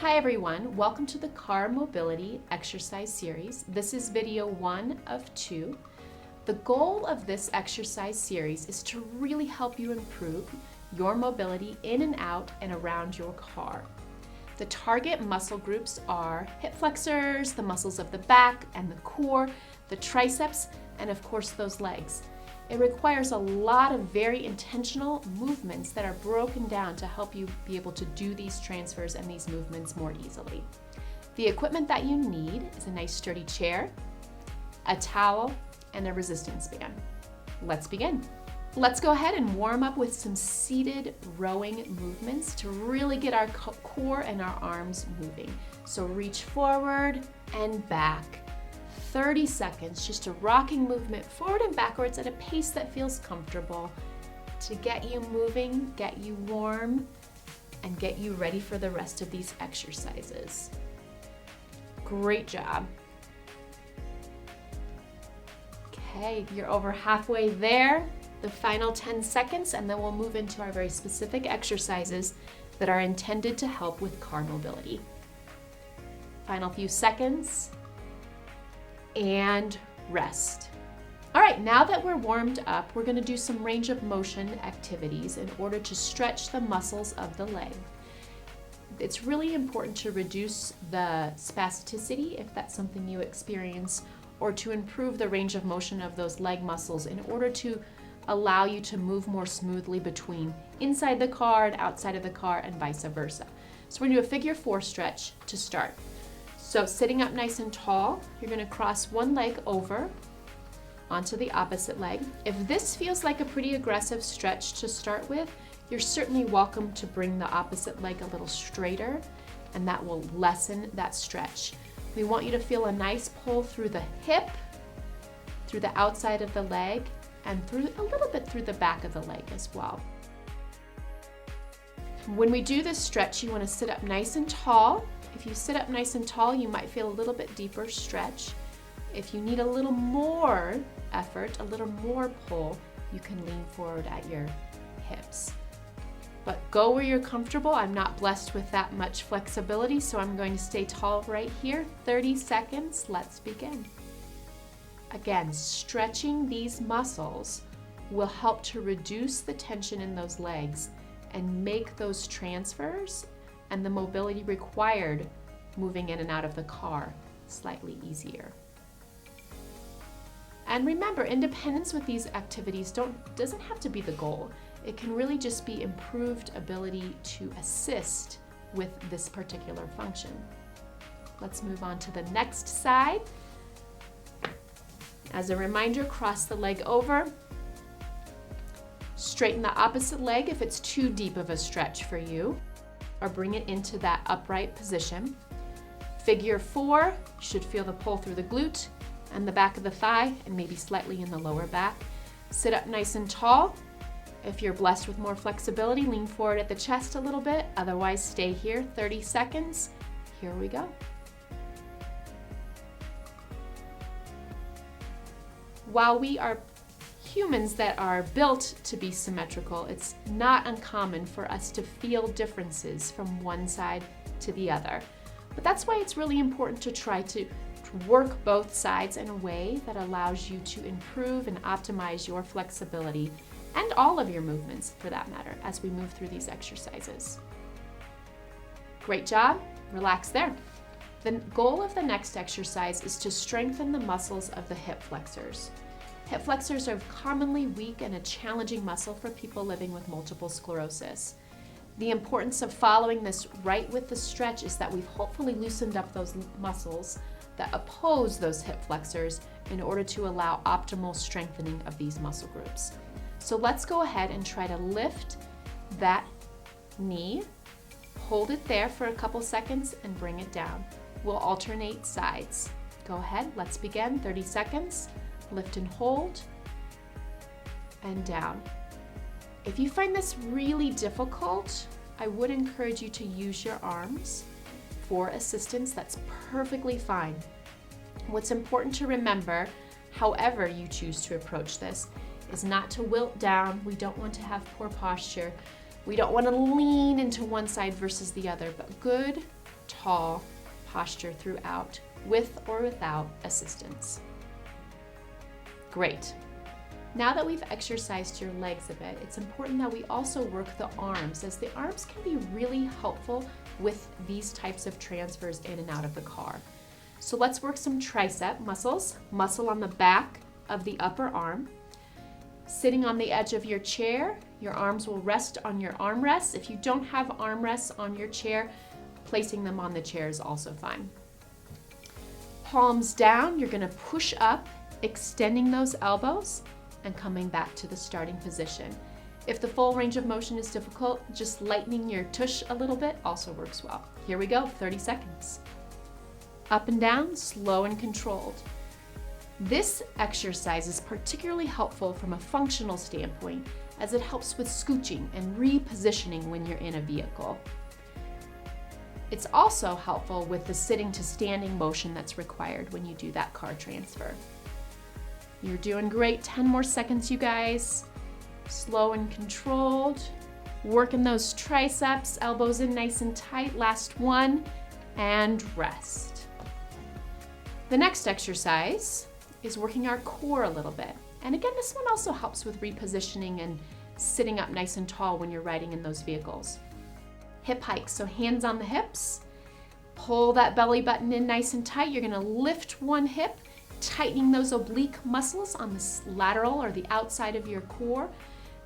Hi everyone, welcome to the Car Mobility Exercise Series. This is video 1 of 2. The goal of this exercise series is to really help you improve your mobility in and out and around your car. The target muscle groups are hip flexors, the muscles of the back and the core, the triceps, and of course those legs. It requires a lot of very intentional movements that are broken down to help you be able to do these transfers and these movements more easily. The equipment that you need is a nice sturdy chair, a towel, and a resistance band. Let's begin. Let's go ahead and warm up with some seated rowing movements to really get our core and our arms moving. So reach forward and back. 30 seconds, just a rocking movement forward and backwards at a pace that feels comfortable to get you moving, get you warm, and get you ready for the rest of these exercises. Great job. Okay, you're over halfway there. The final 10 seconds, and then we'll move into our very specific exercises that are intended to help with car mobility. Final few seconds. And rest. All right, now that we're warmed up, we're going to do some range of motion activities in order to stretch the muscles of the leg. It's really important to reduce the spasticity if that's something you experience, or to improve the range of motion of those leg muscles in order to allow you to move more smoothly between inside the car and outside of the car and vice versa. So we're going to do a figure 4 stretch to start. So sitting up nice and tall, you're going to cross one leg over onto the opposite leg. If this feels like a pretty aggressive stretch to start with, you're certainly welcome to bring the opposite leg a little straighter, and that will lessen that stretch. We want you to feel a nice pull through the hip, through the outside of the leg, and through a little bit through the back of the leg as well. When we do this stretch, you want to sit up nice and tall. If you sit up nice and tall, you might feel a little bit deeper stretch. If you need a little more effort, a little more pull, you can lean forward at your hips. But go where you're comfortable. I'm not blessed with that much flexibility, so I'm going to stay tall right here. 30 seconds, let's begin. Again, stretching these muscles will help to reduce the tension in those legs and make those transfers and the mobility required moving in and out of the car slightly easier. And remember, independence with these activities doesn't have to be the goal. It can really just be improved ability to assist with this particular function. Let's move on to the next side. As a reminder, cross the leg over. Straighten the opposite leg if it's too deep of a stretch for you, or bring it into that upright position. Figure 4, you should feel the pull through the glute and the back of the thigh and maybe slightly in the lower back. Sit up nice and tall. If you're blessed with more flexibility, lean forward at the chest a little bit. Otherwise, stay here. 30 seconds. Here we go. While we are humans that are built to be symmetrical, it's not uncommon for us to feel differences from one side to the other. But that's why it's really important to try to work both sides in a way that allows you to improve and optimize your flexibility and all of your movements for that matter as we move through these exercises. Great job. Relax there. The goal of the next exercise is to strengthen the muscles of the hip flexors. Hip flexors are commonly weak and a challenging muscle for people living with multiple sclerosis. The importance of following this right with the stretch is that we've hopefully loosened up those muscles that oppose those hip flexors in order to allow optimal strengthening of these muscle groups. So let's go ahead and try to lift that knee, hold it there for a couple seconds and bring it down. We'll alternate sides. Go ahead, let's begin. 30 seconds. Lift and hold, and down. If you find this really difficult, I would encourage you to use your arms for assistance. That's perfectly fine. What's important to remember, however you choose to approach this, is not to wilt down. We don't want to have poor posture. We don't want to lean into one side versus the other, but good tall posture throughout, with or without assistance. Great. Now that we've exercised your legs a bit, it's important that we also work the arms, as the arms can be really helpful with these types of transfers in and out of the car. So let's work some tricep muscles, muscle on the back of the upper arm. Sitting on the edge of your chair, your arms will rest on your armrests. If you don't have armrests on your chair, placing them on the chair is also fine. Palms down, you're gonna push up, extending those elbows and coming back to the starting position. If the full range of motion is difficult, just lightening your tush a little bit also works well. Here we go, 30 seconds. Up and down, slow and controlled. This exercise is particularly helpful from a functional standpoint, as it helps with scooching and repositioning when you're in a vehicle. It's also helpful with the sitting to standing motion that's required when you do that car transfer. You're doing great. 10 more seconds, you guys. Slow and controlled. Working those triceps, elbows in nice and tight. Last one, and rest. The next exercise is working our core a little bit. And again, this one also helps with repositioning and sitting up nice and tall when you're riding in those vehicles. Hip hike, so hands on the hips. Pull that belly button in nice and tight. You're gonna lift one hip, tightening those oblique muscles on the lateral or the outside of your core.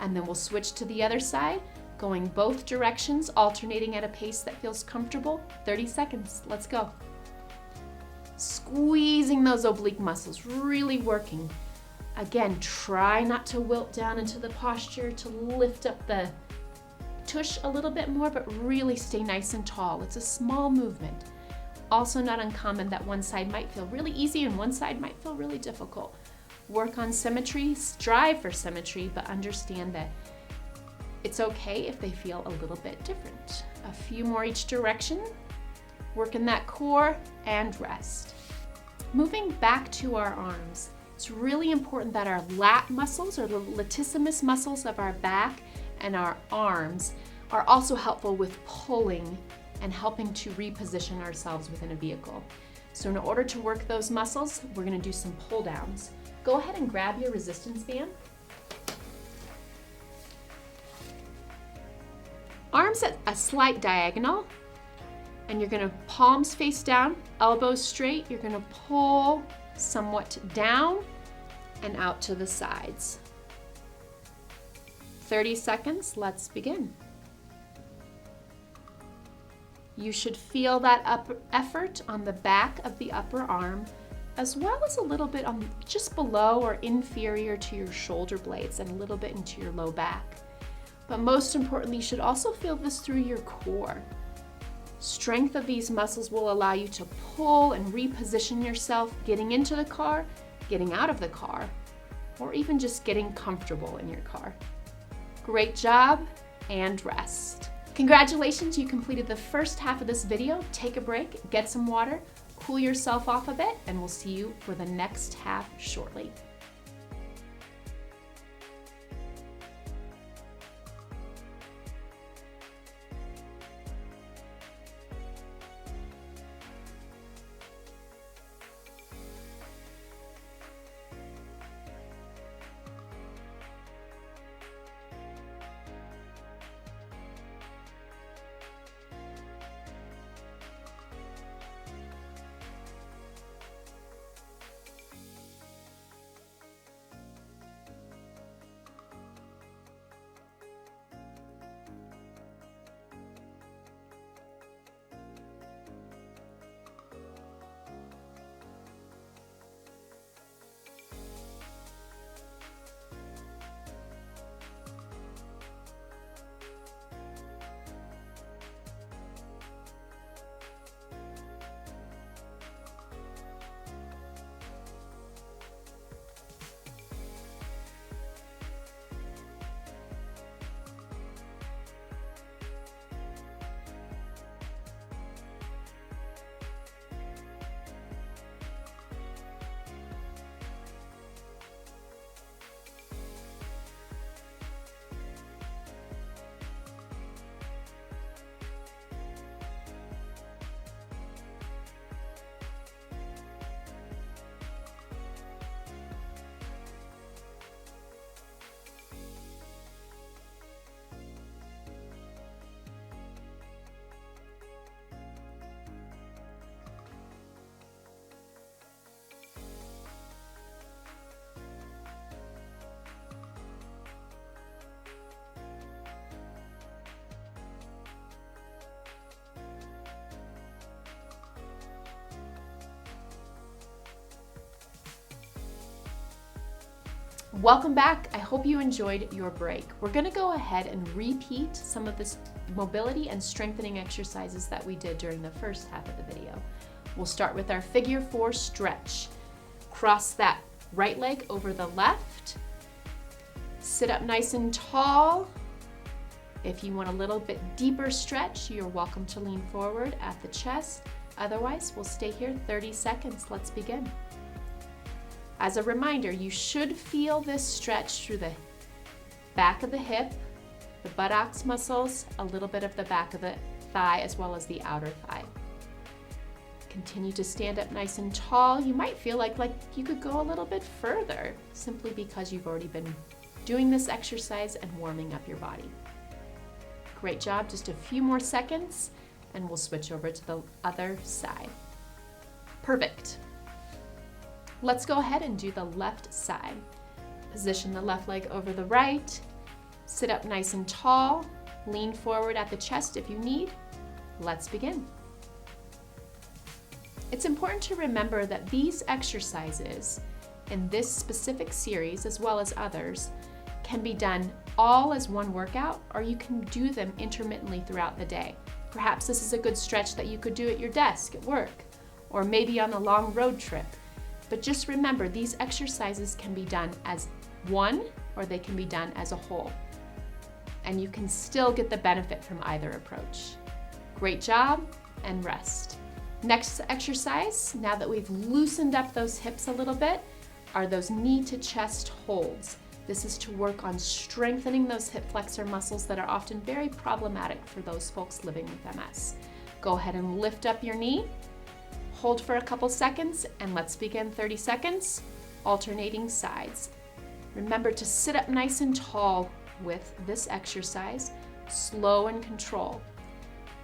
And then we'll switch to the other side, going both directions, alternating at a pace that feels comfortable. 30 seconds, let's go. Squeezing those oblique muscles, really working. Again, try not to wilt down into the posture, to lift up the tush a little bit more, but really stay nice and tall. It's a small movement. Also not uncommon that one side might feel really easy and one side might feel really difficult. Work on symmetry, strive for symmetry, but understand that it's okay if they feel a little bit different. A few more each direction. Working that core and rest. Moving back to our arms, it's really important that our lat muscles, or the latissimus muscles of our back and our arms, are also helpful with pulling and helping to reposition ourselves within a vehicle. So in order to work those muscles, we're gonna do some pull downs. Go ahead and grab your resistance band. Arms at a slight diagonal, and you're gonna palms face down, elbows straight. You're gonna pull somewhat down and out to the sides. 30 seconds, let's begin. You should feel that effort on the back of the upper arm, as well as a little bit on just below or inferior to your shoulder blades and a little bit into your low back. But most importantly, you should also feel this through your core. Strength of these muscles will allow you to pull and reposition yourself, getting into the car, getting out of the car, or even just getting comfortable in your car. Great job, and rest. Congratulations, you completed the first half of this video. Take a break, get some water, cool yourself off a bit, and we'll see you for the next half shortly. Welcome back. I hope you enjoyed your break. We're gonna go ahead and repeat some of this mobility and strengthening exercises that we did during the first half of the video. We'll start with our figure 4 stretch. Cross that right leg over the left. Sit up nice and tall. If you want a little bit deeper stretch, you're welcome to lean forward at the chest. Otherwise, we'll stay here 30 seconds. Let's begin. As a reminder, you should feel this stretch through the back of the hip, the buttocks muscles, a little bit of the back of the thigh, as well as the outer thigh. Continue to stand up nice and tall. You might feel like you could go a little bit further, simply because you've already been doing this exercise and warming up your body. Great job, just a few more seconds, and we'll switch over to the other side. Perfect. Let's go ahead and do the left side. Position the left leg over the right. Sit up nice and tall. Lean forward at the chest if you need. Let's begin. It's important to remember that these exercises in this specific series, as well as others, can be done all as one workout, or you can do them intermittently throughout the day. Perhaps this is a good stretch that you could do at your desk at work, or maybe on a long road trip. But just remember, these exercises can be done as one, or they can be done as a whole. And you can still get the benefit from either approach. Great job, and rest. Next exercise, now that we've loosened up those hips a little bit, are those knee to chest holds. This is to work on strengthening those hip flexor muscles that are often very problematic for those folks living with MS. Go ahead and lift up your knee. Hold for a couple seconds, and let's begin 30 seconds, alternating sides. Remember to sit up nice and tall with this exercise, slow and control.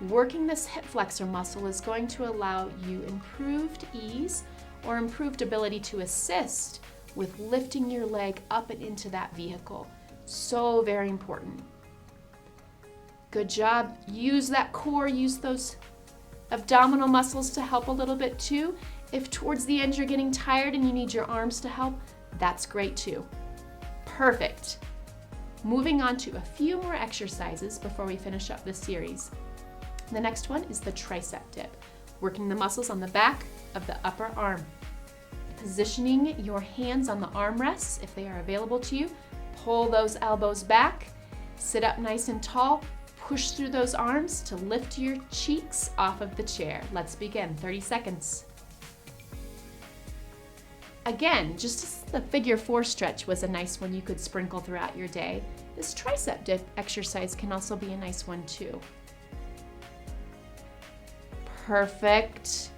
Working this hip flexor muscle is going to allow you improved ease or improved ability to assist with lifting your leg up and into that vehicle. So very important. Good job. Use that core, use those abdominal muscles to help a little bit too. If towards the end you're getting tired and you need your arms to help, that's great too. Perfect. Moving on to a few more exercises before we finish up this series. The next one is the tricep dip, working the muscles on the back of the upper arm. Positioning your hands on the armrests if they are available to you. Pull those elbows back, sit up nice and tall. Push through those arms to lift your cheeks off of the chair. Let's begin, 30 seconds. Again, just as the figure 4 stretch was a nice one you could sprinkle throughout your day, this tricep dip exercise can also be a nice one too. Perfect.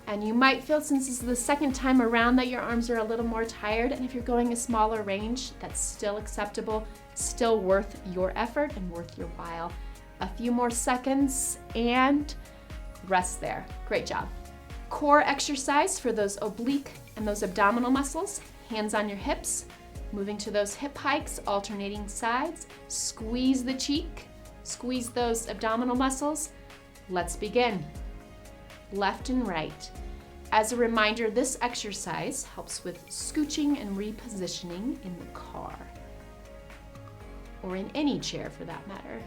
And you might feel, since this is the second time around, that your arms are a little more tired, and if you're going a smaller range, that's still acceptable, still worth your effort and worth your while. A few more seconds and rest there. Great job. Core exercise for those oblique and those abdominal muscles. Hands on your hips, moving to those hip hikes, alternating sides. Squeeze the cheek, squeeze those abdominal muscles. Let's begin. Left and right. As a reminder, this exercise helps with scooching and repositioning in the car, or in any chair for that matter.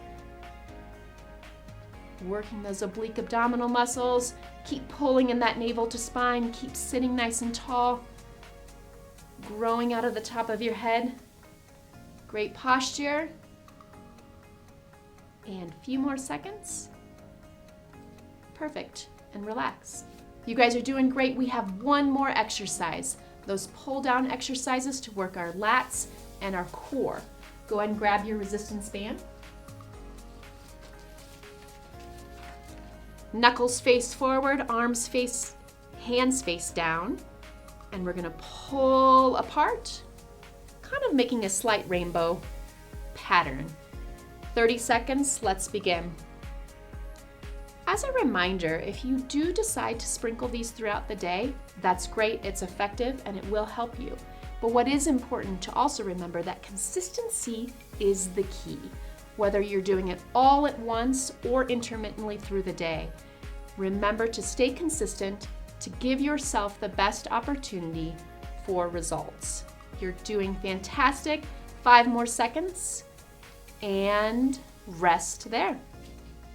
Working those oblique abdominal muscles. Keep pulling in that navel to spine. Keep sitting nice and tall. Growing out of the top of your head. Great posture. And a few more seconds. Perfect. And relax. You guys are doing great. We have one more exercise. Those pull down exercises to work our lats and our core. Go ahead and grab your resistance band. Knuckles face forward, arms face, hands face down. And we're gonna pull apart, kind of making a slight rainbow pattern. 30 seconds, let's begin. As a reminder, if you do decide to sprinkle these throughout the day, that's great, it's effective, and it will help you. But what is important to also remember, that consistency is the key, whether you're doing it all at once or intermittently through the day. Remember to stay consistent, to give yourself the best opportunity for results. You're doing fantastic. 5 more seconds and rest there.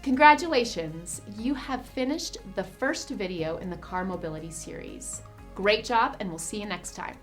Congratulations, you have finished the first video in the car mobility series. Great job, and we'll see you next time.